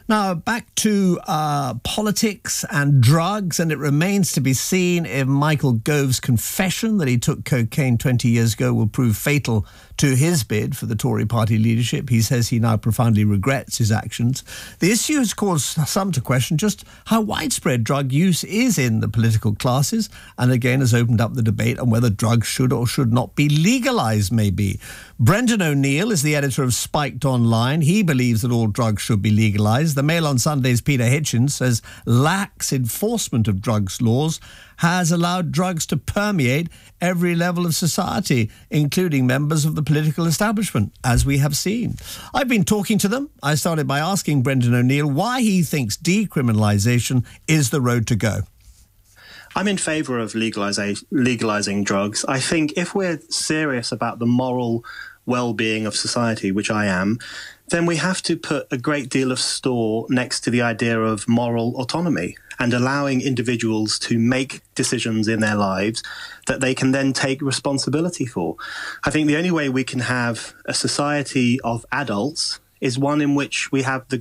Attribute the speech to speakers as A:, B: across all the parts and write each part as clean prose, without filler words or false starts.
A: Now, back to politics and drugs, and it remains to be seen if Michael Gove's confession that he took cocaine 20 years ago will prove fatal to his bid for the Tory party leadership. He says he now profoundly regrets his actions. The issue has caused some to question just how widespread drug use is in the political classes, and again has opened up the debate on whether drugs should or should not be legalised, maybe. Brendan O'Neill is the editor of Spiked Online. He believes that all drugs should be legalised. The Mail on Sunday's Peter Hitchens says lax enforcement of drugs laws has allowed drugs to permeate every level of society, including members of the political establishment, as we have seen. I've been talking to them. I started by asking Brendan O'Neill why he thinks decriminalisation is the road to go.
B: I'm in favour of legalising drugs. I think if we're serious about the moral well-being of society, which I am, then we have to put a great deal of store next to the idea of moral autonomy and allowing individuals to make decisions in their lives that they can then take responsibility for. I think the only way we can have a society of adults is one in which we have the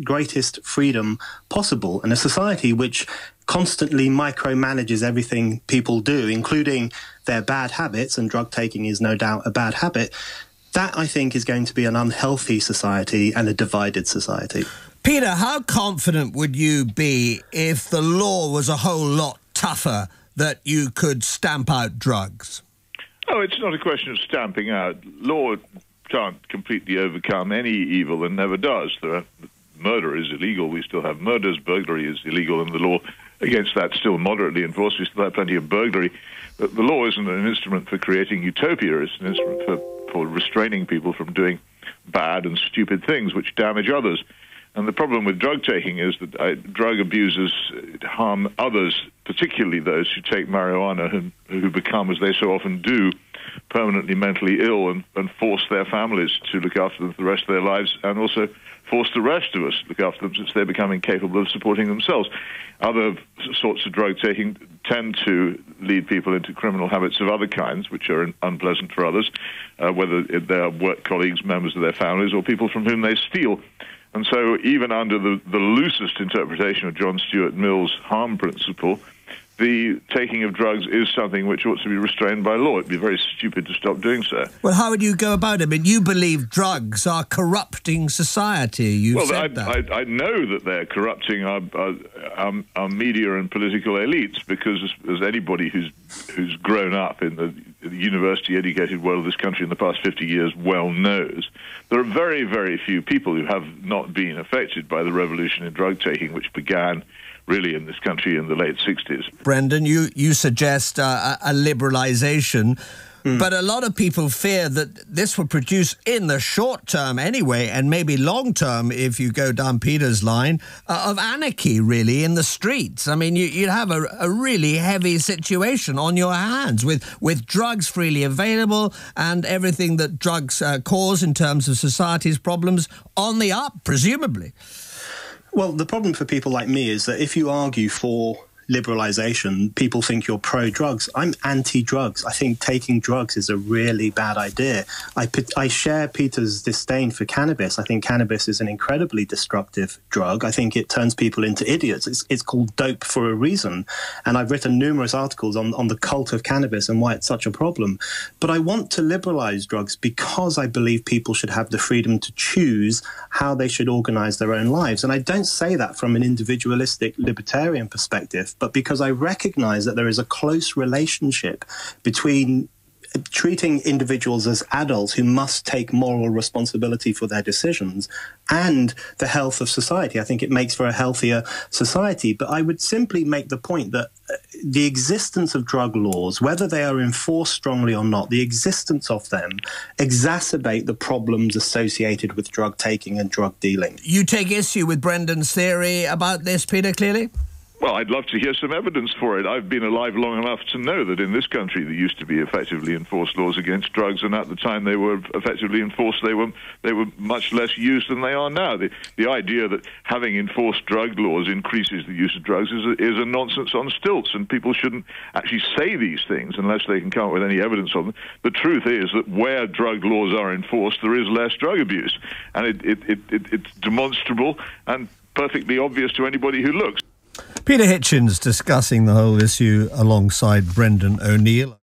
B: greatest freedom possible, and a society which constantly micromanages everything people do, including their bad habits, and drug taking is no doubt a bad habit. That, I think, is going to be an unhealthy society and a divided society.
A: Peter, how confident would you be if the law was a whole lot tougher that you could stamp out drugs?
C: Oh, it's not a question of stamping out. Law can't completely overcome any evil and never does. Murder is illegal. We still have murders. Burglary is illegal, and the law against that still moderately enforced. We still have plenty of burglary. But the law isn't an instrument for creating utopia. It's an instrument for restraining people from doing bad and stupid things which damage others. And the problem with drug taking is that drug abusers harm others, particularly those who take marijuana and who become, as they so often do, permanently mentally ill and force their families to look after them for the rest of their lives, and also force the rest of us to look after them since they become incapable of supporting themselves. Other sorts of drug taking tend to lead people into criminal habits of other kinds, which are unpleasant for others, whether they are work colleagues, members of their families, or people from whom they steal. And so even under the loosest interpretation of John Stuart Mill's harm principle, the taking of drugs is something which ought to be restrained by law. It'd be very stupid to stop doing so.
A: Well, how would you go about it? I mean, you believe drugs are corrupting society.
C: I know that they're corrupting our media and political elites, because as anybody who's grown up in the university-educated world of this country in the past 50 years well knows, there are very, very few people who have not been affected by the revolution in drug taking, which began really in this country in the late 60s.
A: Brendan, you suggest a liberalisation, but a lot of people fear that this will produce, in the short term anyway, and maybe long term, if you go down Peter's line, of anarchy, really, in the streets. I mean, you'd have a really heavy situation on your hands with drugs freely available and everything that drugs cause in terms of society's problems on the up, presumably.
B: Well, the problem for people like me is that if you argue for liberalisation, people think you're pro-drugs. I'm anti-drugs. I think taking drugs is a really bad idea. I share Peter's disdain for cannabis. I think cannabis is an incredibly destructive drug. I think it turns people into idiots. It's called dope for a reason. And I've written numerous articles on the cult of cannabis and why it's such a problem. But I want to liberalise drugs because I believe people should have the freedom to choose how they should organise their own lives. And I don't say that from an individualistic libertarian perspective, but because I recognise that there is a close relationship between treating individuals as adults who must take moral responsibility for their decisions and the health of society. I think it makes for a healthier society. But I would simply make the point that the existence of drug laws, whether they are enforced strongly or not, the existence of them exacerbate the problems associated with drug taking and drug dealing.
A: You take issue with Brendan's theory about this, Peter, clearly?
C: Well, I'd love to hear some evidence for it. I've been alive long enough to know that in this country there used to be effectively enforced laws against drugs, and at the time they were effectively enforced, they were much less used than they are now. The idea that having enforced drug laws increases the use of drugs is a nonsense on stilts, and people shouldn't actually say these things unless they can come up with any evidence on them. The truth is that where drug laws are enforced, there is less drug abuse, and it's demonstrable and perfectly obvious to anybody who looks.
A: Peter Hitchens discussing the whole issue alongside Brendan O'Neill.